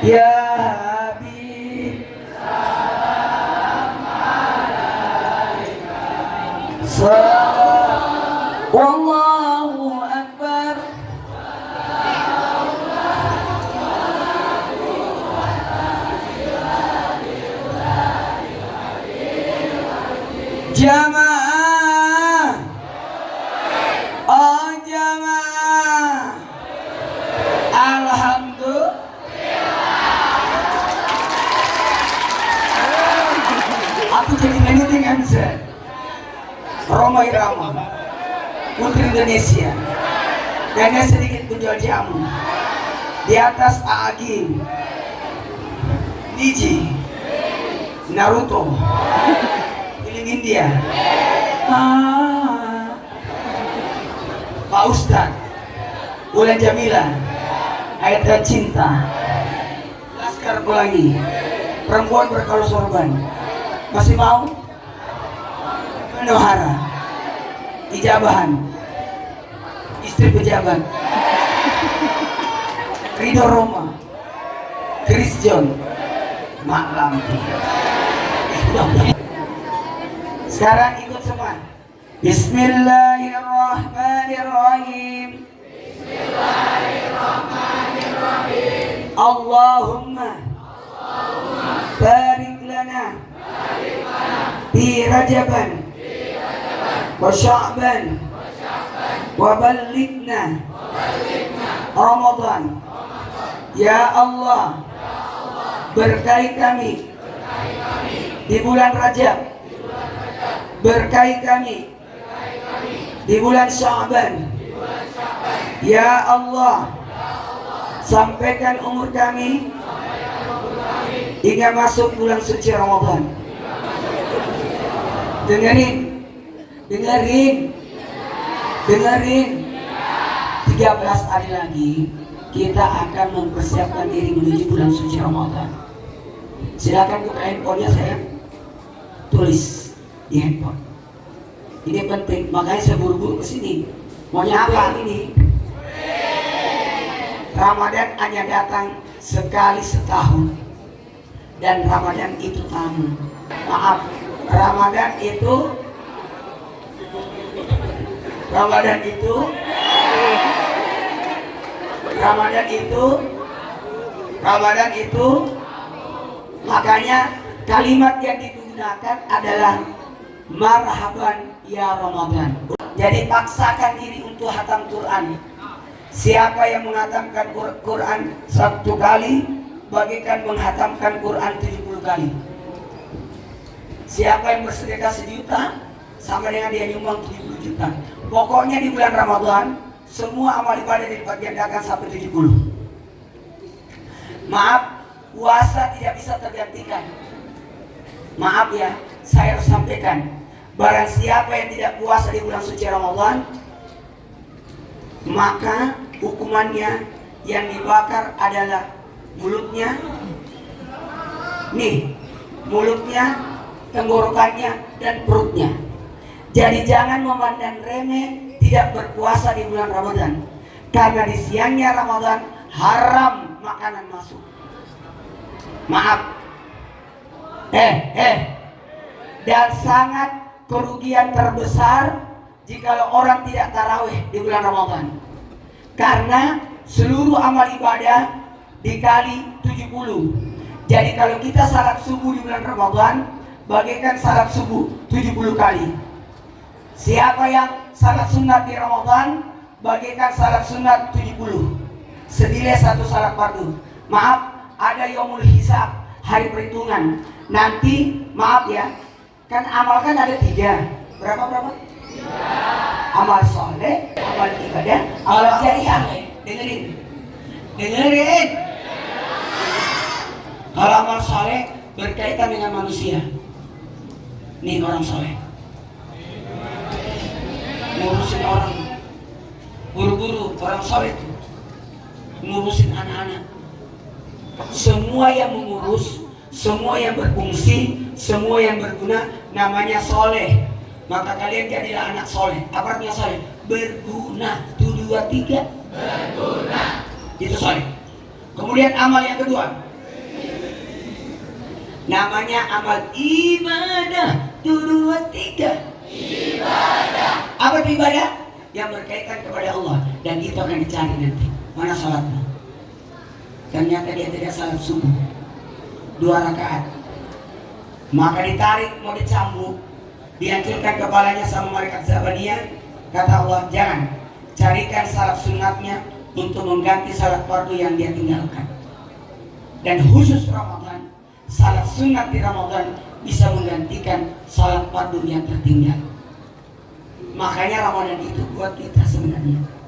Ya Habib, Wallahu Akbar. Jamaah, oh jamaah, alhamdulillah. Aku jadi anything answer. Roma Irama, Putri Indonesia. Nenek sedikit penjual jamu. Di atas Aagim, Niji, Naruto, Piling India. Pak Ustadz, Bulan Jamila, Ayat Cinta, Laskar Pelangi, Perempuan Berkalung Sorban. Masih mau? Manohara, Ijabahan, Istri Pejabat, Ridho Roma, Chris John, Mak Lampi. Sekarang ikut semua. Bismillahirrahmanirrahim. Bismillahirrahmanirrahim. Allahumma barik lana fi Rajaban wa Sya'ban wa ballighna Ramadan. Ya Allah, berkahi kami di bulan Rajab, berkahi kami di bulan Sya'ban. Ya Allah, sampaikan umur kami hingga masuk bulan suci Ramadan. Dengerin 13 hari lagi kita akan mempersiapkan diri menuju bulan suci Ramadan. Silakan buka handphonenya, saya tulis di handphone. Ini penting, makanya saya buru-buru kesini. Maunya apa ini? Ramadan hanya datang sekali setahun, dan Ramadan itu tamu. Maaf, Ramadan itu makanya kalimat yang digunakan adalah marhaban ya Ramadan. Jadi paksakan diri untuk hatam Quran. Siapa yang menghatamkan Quran 1 kali, bagikan menghatamkan Quran 70 kali. Siapa yang bersedekah 1 juta, sama dengan dia nyumbang 70 juta. Pokoknya di bulan Ramadan semua amal ibadah dilipat gandakan sampai 70. Maaf, puasa tidak bisa tergantikan. Maaf ya, saya harus sampaikan. Barang siapa yang tidak puasa di bulan suci Ramadan, maka hukumannya yang dibakar adalah mulutnya, tenggorokannya, dan perutnya. Jadi jangan memandang remeh tidak berpuasa di bulan Ramadan, karena di siangnya Ramadan haram makanan masuk. Maaf, dan sangat kerugian terbesar jika orang tidak tarawih di bulan Ramadan, karena seluruh amal ibadah dikali 70. Jadi kalau kita salat subuh di bulan Ramadan, bagaikan salat subuh 70 kali. Siapa yang salat sunat di Ramadan, bagaikan salat sunat 70, senilai 1 salat fardu. Maaf, ada yaumul hisab, hari perhitungan. Nanti maaf ya, kan amal kan ada 3. Berapa? 3. Amal soleh, amal ibadah, amal jariah. Dengerin. Kalau amal soleh berkaitan dengan manusia, nih orang soleh ngurusin orang, guru-guru orang soleh itu ngurusin anak-anak. Semua yang mengurus, semua yang berfungsi, semua yang berguna, namanya soleh. Maka kalian jadilah anak soleh. Apa artinya soleh? Berguna. 1, 2, 3 berguna, itu soleh. Kemudian amal yang kedua, Namanya amal ibadah. 1, 2, 3. Ibadah. Apa itu ibadah? Yang berkaitan kepada Allah. Dan itu akan dicari nanti. Mana salatmu? Ternyata dia tidak salat subuh 2 rakaat. Maka ditarik, mau dicambuk, dihancurkan kepalanya sama malaikat Zabaniyah. Kata Allah, jangan, carikan salat sunatnya untuk mengganti salat fardu yang dia tinggalkan. Dan khusus Ramadan, salat sunat di Ramadan bisa menggantikan salat fardu yang tertinggal. Makanya Ramadan itu buat kita sebenarnya.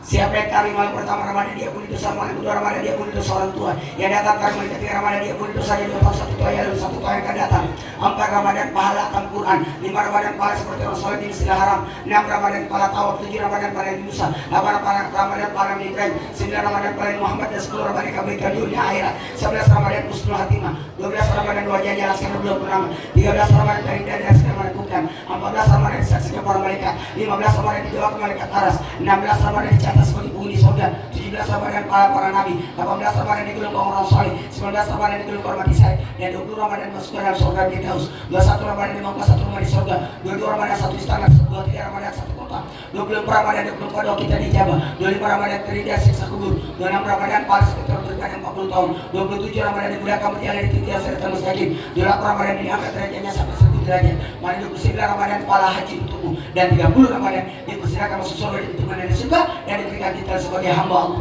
Siapa yang tarik malam pertama Ramadan dia pun dosa, malam kedua Ramadan dia pun dosa orang tua. Yang datang tarik malam ketiga Ramadan dia pun dosanya 2 tahun 1 tahun lalu 1 tahun yang akan datang. 4 Ramadan pahala akan Quran, 5 Ramadan pahala seperti orang sholat di Masjidil Haram, 6 Ramadan pahala tawaf, 7 Ramadan pahala di Musa, 8 Ramadan pahala di Ibrahim, 9 Ramadan pahala di Muhammad, dan 10 Ramadan kebaikan dunia akhirat, 11 Ramadan husnul hatimah, 12 Ramadan wajahnya laksana bulan purnama, 13 Ramadan dari dan segala melakukan, 14 Ramadan disaksikan para malaikat, 15 Ramadan didoakan malaikat aras, 16 Ramadan dicatat sebagai penghuni surga, 17 Ramadan para nabi, 18 Ramadan digolongkan orang saleh, 19 Ramadan digolongkan mati syahid, dan 20 Ramadan masuk ke dalam surga di Daus, 21 Ramadan dimangkas 1 rumah di surga, 22 Ramadan 1 istana, 23 Ramadan 1 kota, 24 Ramadan 24 doa kita dijabah, 25 Ramadan terindah siksa kubur, 26 Ramadan pahala sekitar beribadah 40 tahun, 27 Ramadan dimudahkan berjalan di titik serta mustaqim, 28 Ramadan diangkat derajatnya sampai 1 derajat, 29 Ramadan pahala haji untukmu, dan 30 Ramadan dipersilakan masuk surga di mana yang disuka dan diberikan kita sebagai hamba Allah.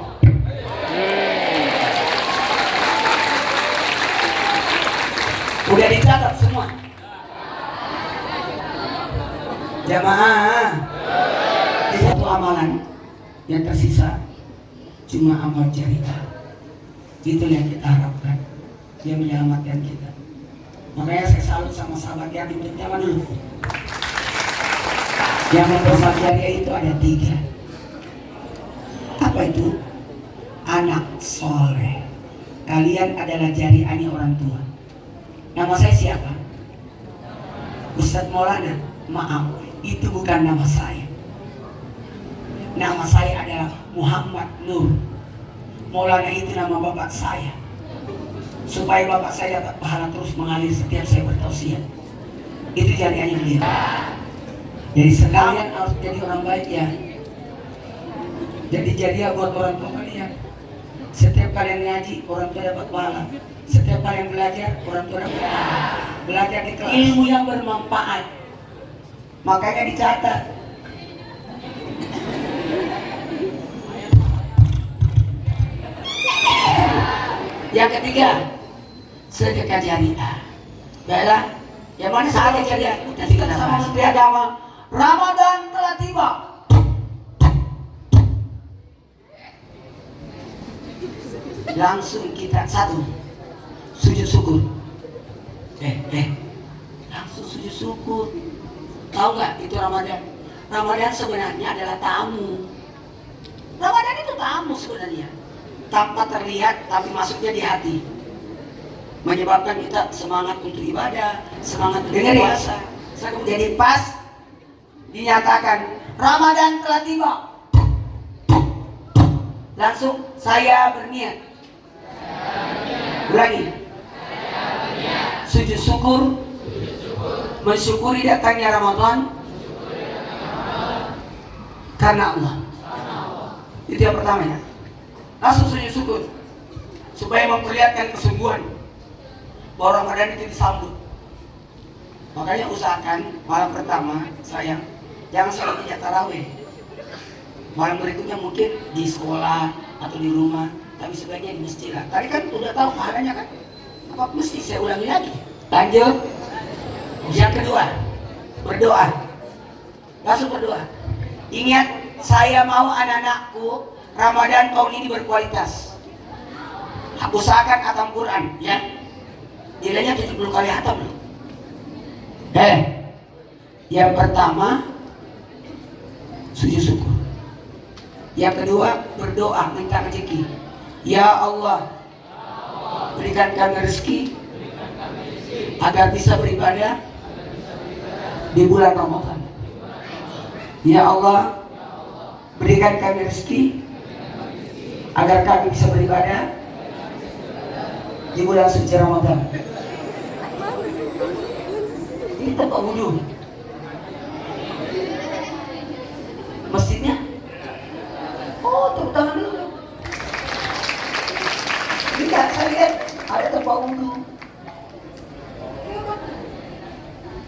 Udah dicatat semua jamaah. Di satu amalan yang tersisa cuma amal jariah. Itu yang kita harapkan, dia menyelamatkan kita. Makanya saya salut sama sahabat yang di zaman dulu. Yang membuat jariah itu ada 3. Apa itu? Anak soleh. Kalian adalah jariahnya orang tua. Nama saya siapa? Ustadz Maulana. Maaf, itu bukan nama saya. Nama saya adalah Muhammad Nur. Maulana itu nama bapak saya. Supaya bapak saya dapat pahala terus mengalir setiap saya bertausiah. Itu jariahnya beliau. Jadi sekalian harus jadi orang baik ya. Jadi jariah buat orang tua kalian. Setiap kalian ngaji, orang tua dapat pahala. Setiap kalian belajar, orang tua dapat pahala. Belajar di kelas, ilmu yang bermanfaat. Makanya dicatat. Yang ketiga, sedekah jariah. Baiklah, yang mana sedekah jariah? Nanti kita sama Menteri Agama. Ramadan telah tiba. Langsung kita sujud syukur. Langsung sujud syukur. Tahu nggak itu Ramadan? Ramadan sebenarnya adalah tamu. Ramadan itu tamu sebenarnya. Tanpa terlihat tapi masuknya di hati. Menyebabkan kita semangat untuk ibadah, semangat untuk puasa. Jadi pas dinyatakan Ramadan telah tiba, langsung saya berniat. Ulangi. Sujud syukur, mensyukuri datangnya Ramadan karena Allah. Itu yang pertama ya. Langsung sujud syukur supaya memperlihatkan kesungguhan bahwa Ramadan itu disambut. Makanya usahakan malam pertama sayang jangan sholat tidak tarawih. Malam berikutnya mungkin di sekolah atau di rumah, tapi sebaiknya di masjid lah. Tadi kan udah tahu pahalanya kan? Apa mesti saya ulangi lagi? Lanjut. Yang kedua, berdoa. Langsung berdoa. Ingat, saya mau anak-anakku Ramadan tahun ini berkualitas. Usahakan khatam Quran, ya. Nilainya 70 kali khatam loh. Yang pertama sujud syukur. Yang kedua berdoa minta rezeki. Ya Allah, berikan kami rezeki agar bisa beribadah di bulan Ramadan. Ya Allah, berikan kami rezeki agar kami bisa beribadah di bulan suci Ramadan. Ini tempat wudhu. Masjidnya? Oh, tepuk tangan dulu. Tidak, saya lihat ada tempat wudhu.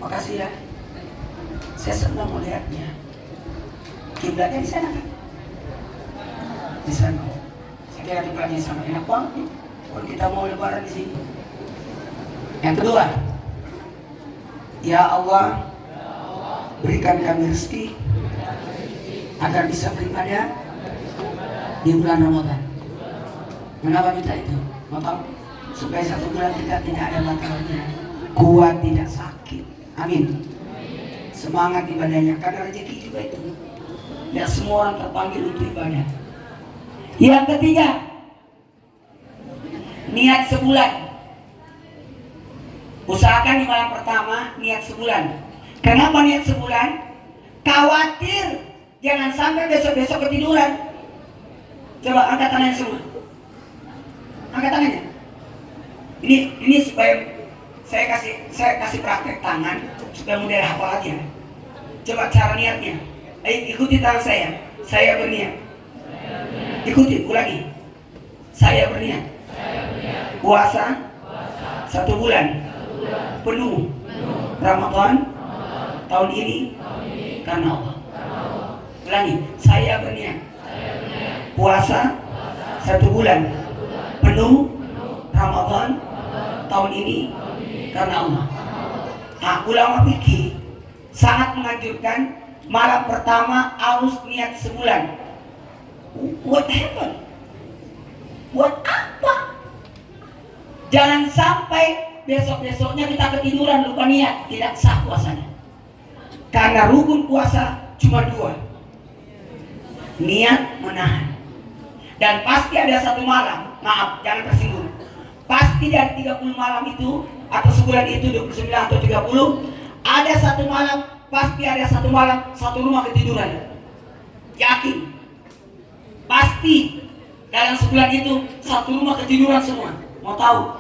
Makasih ya. Saya senang melihatnya. Kiblatnya di sana kan? Di sana. Saya kira kiblatnya sama, enak banget nih. Kalau kita mau lebaran di sini. Yang kedua, ya Allah, berikan kami rezeki agar bisa beribadah di bulan Ramadan. Kenapa minta itu? Bapak, supaya 1 bulan kita tidak ada batalnya, kuat tidak sakit. Amin. Semangat ibadahnya, karena rezeki juga itu. Tidak semua orang terpanggil untuk ibadah. Yang ketiga, niat sebulan. Usahakan di malam pertama niat sebulan. Kenapa niat sebulan? Khawatir jangan sampai besok-besok ketiduran. Coba angkat tangannya semua. Angkat tangannya. Ini supaya saya kasih praktek tangan supaya mudah hafal aja. Coba cara niatnya. Ayo ikuti tangan saya. Saya berniat. Ikuti, ulangi. Saya berniat. Puasa 1 bulan penuh Ramadan tahun ini karena Allah. Ulangi. Saya berniat. Puasa 1 bulan penuh Ramadan tahun ini karena Allah. Nah, ulama fikih sangat menganjurkan malam pertama harus niat sebulan. What happened? Buat apa? Jangan sampai besok-besoknya kita ketiduran lupa niat, tidak sah puasanya. Karena rukun puasa cuma 2. Niat menahan. Dan pasti ada 1 malam, maaf jangan tersinggung, pasti dari 30 malam itu atau sebulan itu 29 atau 30, ada 1 malam, pasti ada 1 malam 1 rumah ketiduran. Yakin. Pasti dalam sebulan itu 1 rumah ketiduran semua. Mau tahu?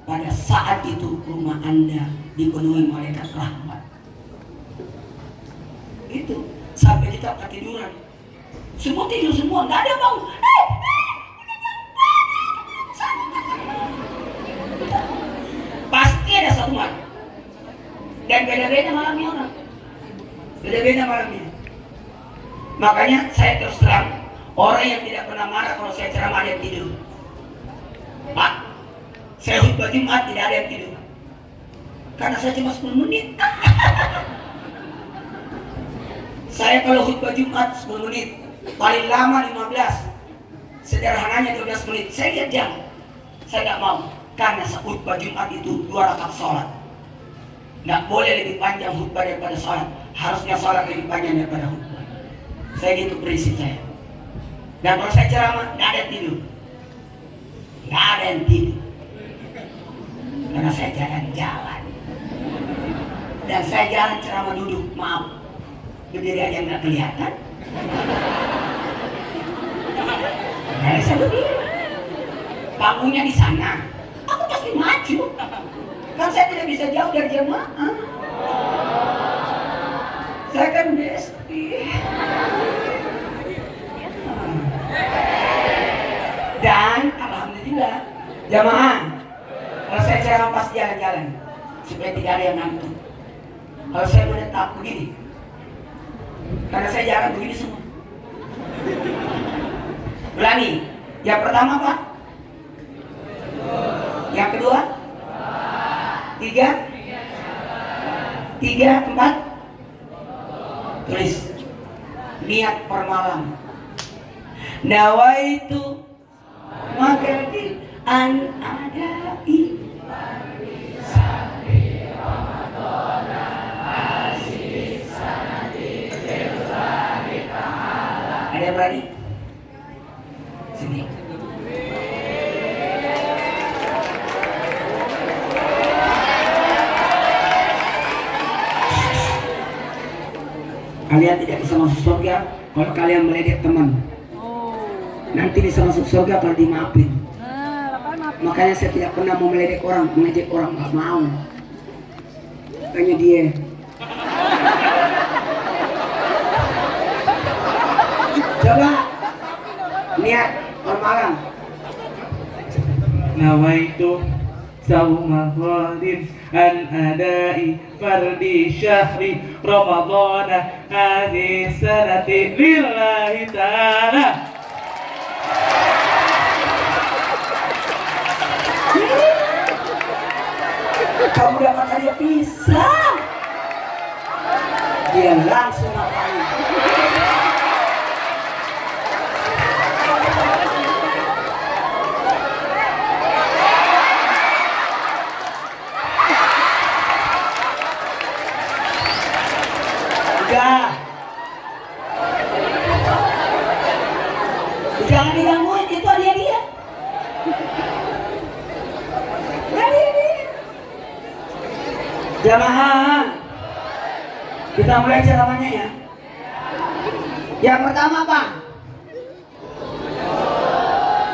Pada saat itu rumah Anda dipenuhi malaikat rahmat. Itu sampai kita ketiduran. Semua tidur semua, nggak ada bau. Pasti ada 1 malam. Dan beda-beda malamnya orang. Beda-beda malamnya. Makanya saya terus terang, orang yang tidak pernah marah kalau saya ceramah dia tidur. Pak, saya khutbah Jumat tidak ada yang tidur. Karena saya cuma 10 menit. Saya kalau khutbah Jumat 10 menit, paling lama 15. Sederhananya 12 menit. Saya lihat jam. Saya nggak mau. Karena khutbah Jumat itu 2 rakaat sholat. Nggak boleh lebih panjang khutbah daripada sholat. Harusnya sholat lebih panjang daripada khutbah. Saya gitu prinsip saya. Dan kalau saya ceramah, nggak ada yang tidur. Nggak ada yang tidur. Karena saya jalan-jalan. Dan saya jalan ceramah duduk, maaf. Berdiri aja nggak kelihatan. Nah, saya berdiri. Panggungnya di sana. Aku pasti maju. Kan saya tidak bisa jauh dari jemaah. Saya kan besti. Dan alhamdulillah jamaah, kalau saya ceramah pasti jalan-jalan supaya tidak ada yang ngantuk. Kalau saya menetap begini, karena saya jalan begini semua. Ulangi. Yang pertama Pak. Yang kedua. 3. 4. Tulis. Niat per malam. Nawaitu magadi an adai ada yang berani? Sini. Kalian tidak bisa masuk surga kalau kalian meledek teman. Nanti bisa masuk surga kalau dimaafin. Makanya saya tidak pernah mau meledek orang, mengejek orang, nggak mau. Tanya dia. Coba niat permalam. Nawaitu sauma ghadin an adai fardi syahri ramadhana hadhihi sanati lillahi ta'ala. Kamu dapat hadiah pisang. Dia langsung ngapain? Jangan digangguin, itu dia. Jamaah, kita mulai ceramahnya ya. Yang pertama apa?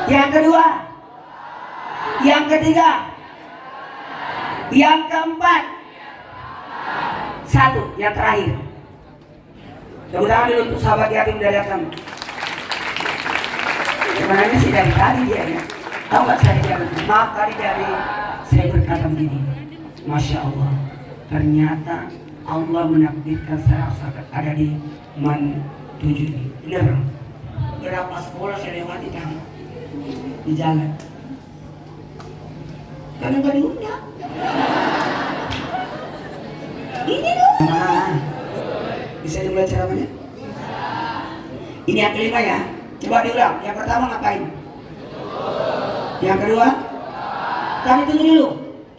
Yang kedua? Yang ketiga? Yang keempat? Satu, yang terakhir. Tepuk tangan dulu untuk sahabat yatim udah datang. Sebenarnya sih dari tadi dia ya. Tahu nggak saya jalan? Maaf tadi dari saya berkata begini. Masya Allah. Ternyata Allah menakdirkan saya ada di Man 7 ini. Benar. Berapa sekolah saya lewati tadi di jalan. Karena nggak diundang. Ini dong. Nah, bisa dimulai ceramahnya? Ini yang kelima ya. Coba diulang. Yang pertama ngapain? Yang kedua? Kami tunggu dulu.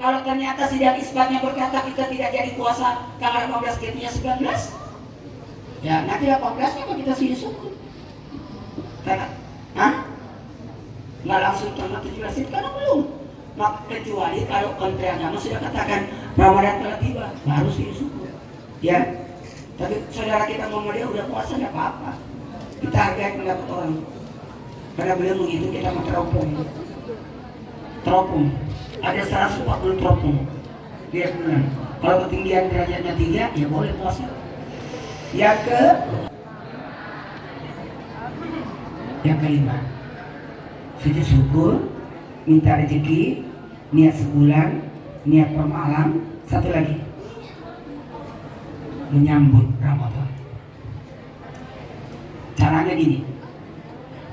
Kalau ternyata sidang isbatnya berkata kita tidak jadi puasa tanggal 18 jadinya 19, ya nanti 18-nya kok kita sini syukur. Karena, nggak langsung tanggal 17 itu karena belum. Maka kecuali kalau Menteri Agama sudah katakan Ramadan telah tiba, baru sini syukur. Ya, tapi saudara kita Muhammadiyah udah puasa nggak apa-apa. Kita hargai pendapat orang. Karena beliau menghitung kita mau teropong. Ada 140 teropong dia bulan. Kalau ketinggian derajatnya 3 ya boleh puasa. Yang kelima, sujud syukur, minta rezeki, niat sebulan, niat per malam. Satu lagi, menyambut Ramadan. Caranya gini,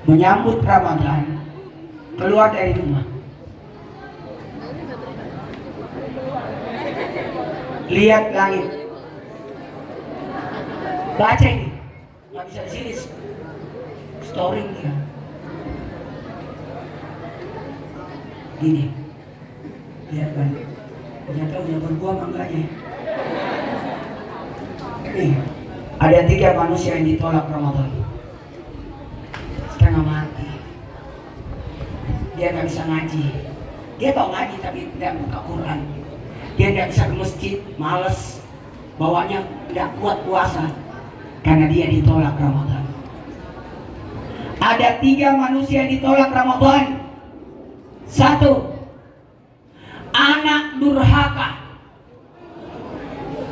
menyambut Ramadan, keluar dari rumah, lihat langit, baca ini, nggak bisa di sini, storing dia, gini, lihat langit, ternyata udah berbuah mangganya. Nih, ada 3 manusia yang ditolak Ramadan, setengah mati, dia nggak bisa ngaji, dia tahu ngaji tapi tidak buka Quran. Dia tidak bisa ke masjid, males, bawanya tidak kuat puasa karena dia ditolak Ramadan. Ada 3 manusia yang ditolak Ramadan. 1, anak durhaka.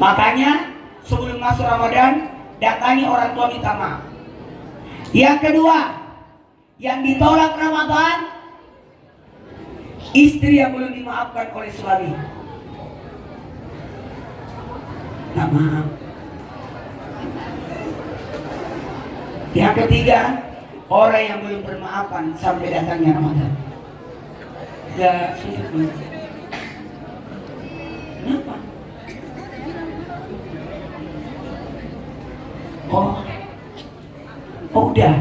Makanya sebelum masuk Ramadan datangi orang tua minta maaf. Yang kedua, yang ditolak Ramadan, istri yang belum dimaafkan oleh suami. Nah, maaf. Yang ketiga, orang yang belum bermaafan sampai datangnya Ramadan. Ya, sujud. Kenapa? Oh, udah.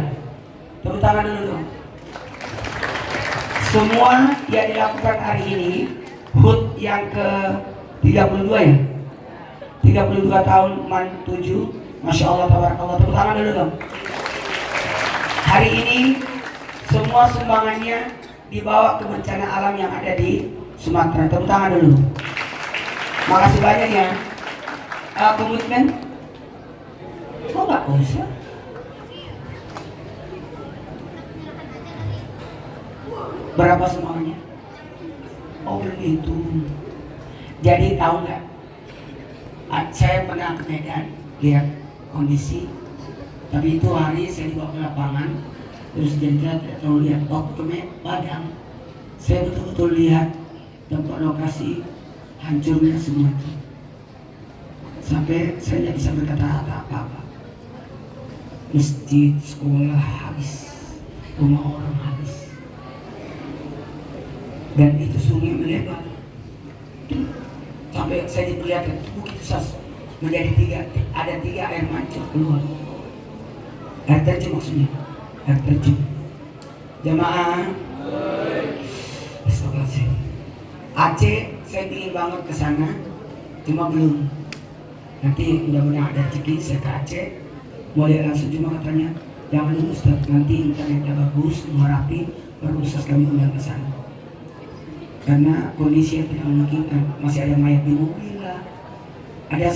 Tepuk tangan dulu dong. Semua yang dilakukan hari ini, HUT yang ke 32 ya? 32 tahun Man 7, Masya Allah, tabarakallah. Tepuk tangan dulu dong. Hari ini semua sumbangannya dibawa ke bencana alam yang ada di Sumatera. Tepuk tangan dulu. Makasih banyak ya. Komitmen? Oh nggak usah. Berapa semuanya? Oh begitu. Jadi tahu nggak? Saya pernah ke Medan lihat kondisi, tapi itu hari saya dibawa ke lapangan, terus jenderal tidak terlalu lihat. Waktu ke Padang, saya betul-betul lihat tempat lokasi hancurnya semua itu. Sampai saya tidak bisa berkata apa-apa. Masjid, sekolah habis, rumah orang habis, dan itu sungai melebar. Sampai saya diperlihatkan bukit sas menjadi ada tiga air mancur keluar. Air terjun maksudnya, air terjun. Jamaah, astagfirullahaladzim. Aceh, saya ingin banget ke sana, cuma belum. Nanti mudah-mudahan ada rezeki saya ke Aceh. Mau lihat langsung, cuma katanya jangan dulu Ustaz, nanti internetnya bagus, semua rapi, baru Ustaz kami undang ke sana. Karena kondisi yang tidak memungkinkan, masih ada mayat di mobil lah, ada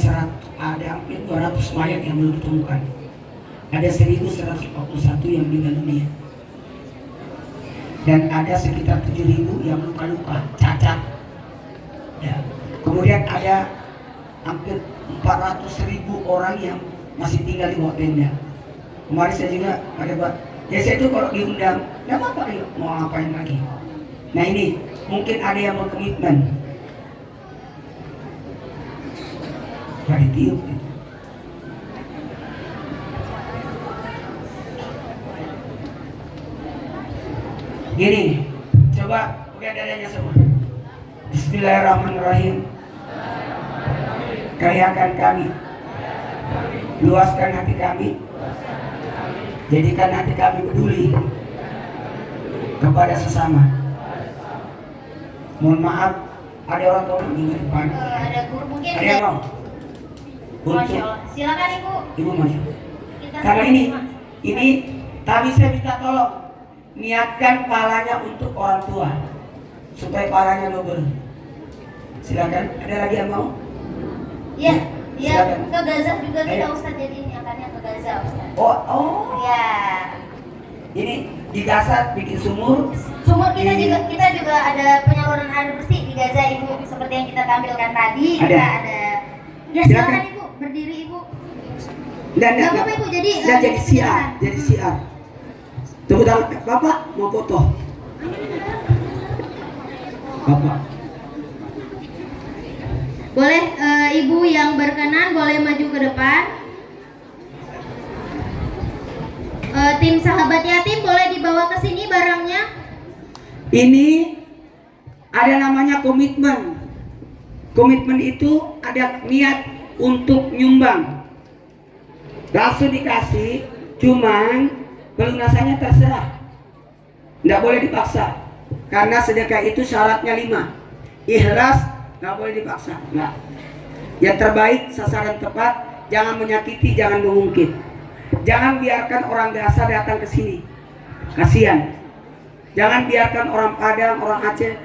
hampir 200 mayat yang belum ditemukan, ada 1141 yang meninggal dunia, dan ada sekitar 7.000 yang luka-luka, cacat ya. Kemudian ada hampir 400.000 orang yang masih tinggal di bawah tenda. Kemarin saya juga ada buat, ya saya itu kalau diundang, ya apa-apa, yuk mau ngapain lagi. Nah ini mungkin ada yang berkomitmen, gak ditiup gitu. Gini, coba lihat dadanya semua. Bismillahirrahmanirrahim. Kayakan kami, luaskan hati kami, jadikan hati kami peduli kepada sesama. Mohon maaf, ada orang tua di depan. Ada guru mungkin. Ada yang mau? Masya Allah. Silakan Ibu. Ibu maju. Kita Karena sama-sama. ini tadi saya minta tolong niatkan pahalanya untuk orang tua supaya pahalanya double. Silakan. Ada lagi yang mau? Iya, iya. Silakan. Ke Gaza juga kita Ayo. Ustaz, jadi ini akannya ke Gaza Ustaz. Oh. Iya. Ini di Gaza bikin sumur. Sumur kita juga ada penyaluran air bersih di Gaza Ibu, seperti yang kita tampilkan tadi. Ada. Kita ada. Ya Silakan. silakan Ibu, berdiri Ibu. Dan Nggak apa-apa, Ibu, jadi jadi siar, jadi siar. Tepuk tangan, Bapak mau foto. Bapak. Boleh Ibu yang berkenan boleh maju ke depan. Tim sahabat yatim boleh dibawa ke sini barangnya. Ini ada namanya komitmen. Komitmen itu ada niat untuk nyumbang. Langsung dikasih, cuman pelunasannya terserah. Nggak boleh dipaksa. Karena sedekah itu syaratnya 5. Ikhlas, nggak boleh dipaksa. Nggak. Yang terbaik, sasaran tepat, jangan menyakiti, jangan mengungkit. Jangan biarkan orang Gaza datang ke sini. Kasihan. Jangan biarkan orang Padang, orang Aceh.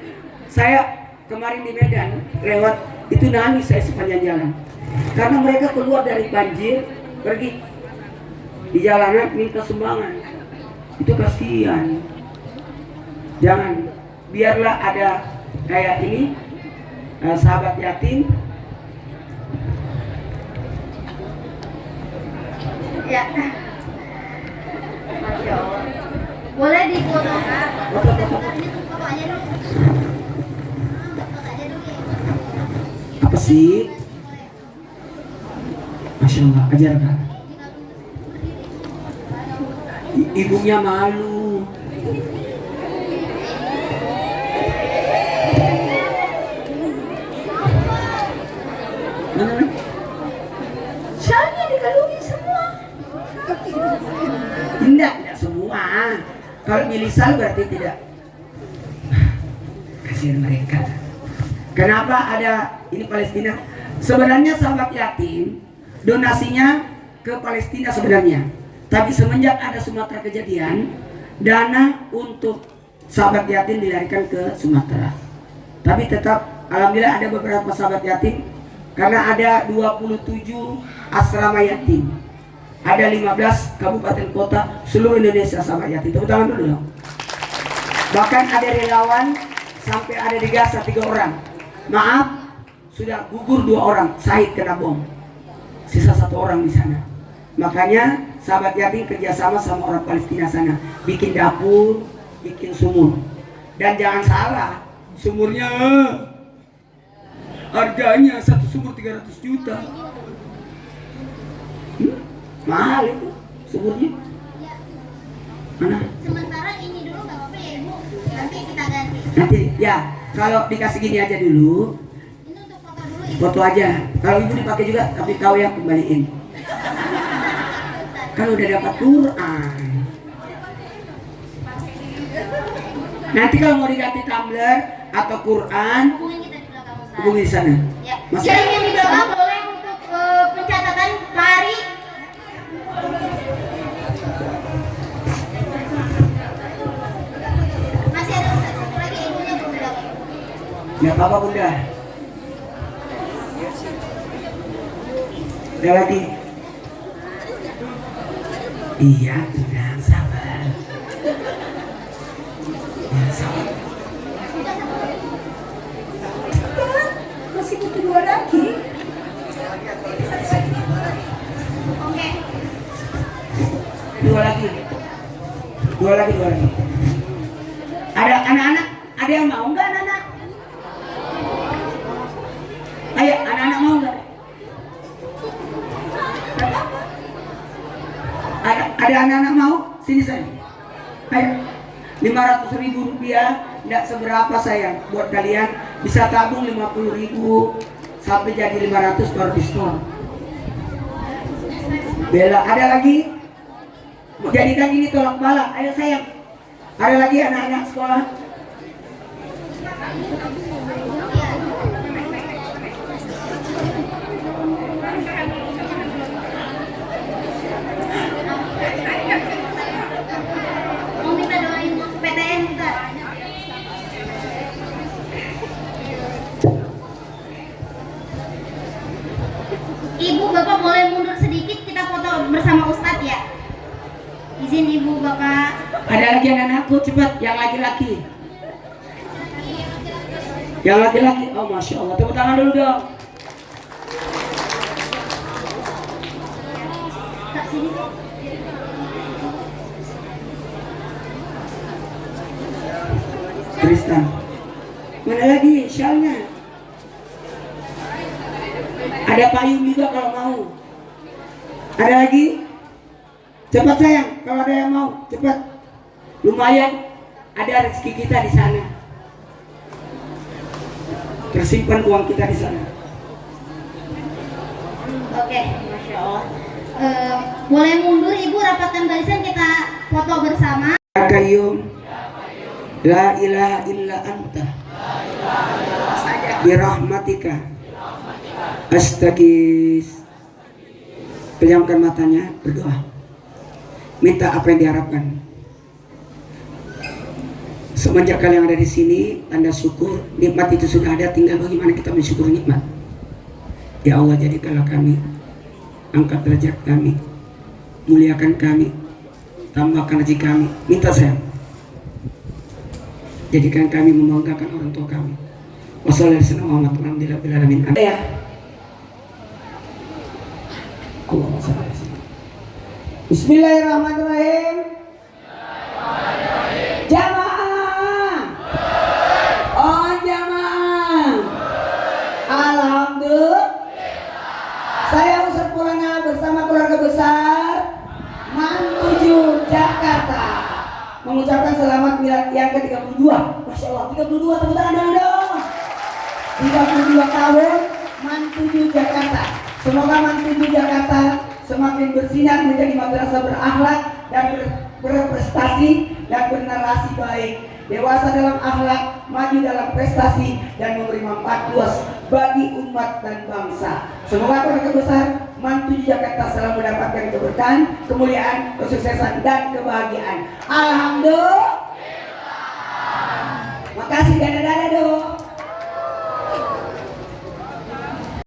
Saya kemarin di Medan lewat itu nangis saya sepanjang jalan. Karena mereka keluar dari banjir, pergi di jalanan minta sumbangan. Itu kasihan. Jangan, biarlah ada kayak ini sahabat yatim. Ya. Masya Allah. Boleh difoto Kak? Foto aja dulu. Foto aja dulu ya. Apa sih? Masya Allah, ajar Kak. Ibunya malu. Mana? Soalnya dikalungin semua. Enggak semua. Kalau milih sal berarti tidak. Kasihan mereka. Kenapa ada ini Palestina? Sebenarnya sahabat yatim donasinya ke Palestina sebenarnya. Tapi semenjak ada Sumatera kejadian, dana untuk sahabat yatim dilarikan ke Sumatera. Tapi tetap alhamdulillah ada beberapa sahabat yatim karena ada 27 asrama yatim. Ada 15 kabupaten kota seluruh Indonesia sahabat yatim. Tepuk tangan dulu dong. Bahkan ada relawan sampai ada di Gaza 3 orang. Maaf, sudah gugur 2 orang, syahid kena bom. Sisa 1 orang di sana. Makanya sahabat yatim kerjasama sama orang Palestina sana, bikin dapur, bikin sumur. Dan jangan salah, sumurnya harganya 1 sumur 300 juta. Mahal itu sumurnya. Mana? Sementara ini dulu nggak apa-apa ya Ibu, nanti kita ganti. Nanti ya, kalau dikasih gini aja dulu, Ini untuk foto dulu Ibu. foto aja. Kalau ibu dipakai juga, tapi kau yang kembaliin. Kan udah dapat Quran. Nanti kalau mau diganti tumbler atau Quran, Hubungin kita di belakang Ustaz. hubungi di sana. Ya. Mas- Yang di belakang boleh untuk pencatatan Pak Ari. Masih ada Ustaz, satu lagi ibunya belum dapat. Nggak apa-apa bunda. Ada lagi? Iya, tenang, sabar. Ya, sabar. Masih butuh 2 lagi. Oke. 2 lagi. 2 lagi, 2 lagi. Ada anak-anak? Ada yang mau nggak anak-anak? Ayo, anak-anak mau nggak? Ada anak-anak mau? Sini saya. Ayo. 500.000 rupiah, tidak seberapa sayang. Buat kalian bisa tabung 50.000 sampai jadi 500 baru diskon. Bella, ada lagi? Jadikan ini tolak bala. Ayo sayang. Ada lagi anak-anak sekolah? Mau minta doain PTN Ustaz. Ibu Bapak boleh mundur sedikit, kita foto bersama Ustadz ya. Izin Ibu Bapak. Ada lagi anak-anakku, cepat. Yang laki-laki. Yang laki-laki. Oh, Masya Allah. Tepuk tangan dulu dong. Kak sini. Tristan. Mana lagi syalnya? Ada payung juga kalau mau. Ada lagi? Cepat sayang, kalau ada yang mau, cepat. Lumayan ada rezeki kita di sana. Tersimpan uang kita di sana. Oke, Masya Allah. Boleh mundur Ibu, rapatkan barisan, kita foto bersama. Ya Qayyum, la ilaha illa anta, birahmatika astagis. Pejamkan matanya, berdoa. Minta apa yang diharapkan. Semenjak kalian ada di sini, tanda syukur, nikmat itu sudah ada, tinggal bagaimana kita mensyukur nikmat. Ya Allah, jadikanlah kami, angkat derajat kami, muliakan kami, tambahkan rezeki kami. Minta saya, jadikan kami membanggakan orang tua kami. Wassalamualaikum. Ada ya? Allahumma shalli ala sayyidina. Bismillahirrahmanirrahim. Jamaah. Oh jamaah. Alhamdulillah. Saya Ustaz Maulana bersama keluarga besar Man7 Jakarta mengucapkan selamat milad yang ke-32. Masya Allah, 32, tepuk tangan dong. 32 tahun Man7 Jakarta. Semoga Man7 Jakarta semakin bersinar menjadi madrasah berakhlak dan berprestasi dan bernarasi baik, dewasa dalam akhlak, maju dalam prestasi dan memberi manfaat luas bagi umat dan bangsa. Semoga keluarga besar Man7 Jakarta selalu mendapatkan keberkahan, kemuliaan, kesuksesan dan kebahagiaan. Alhamdulillah. Makasih, dada-dada dong.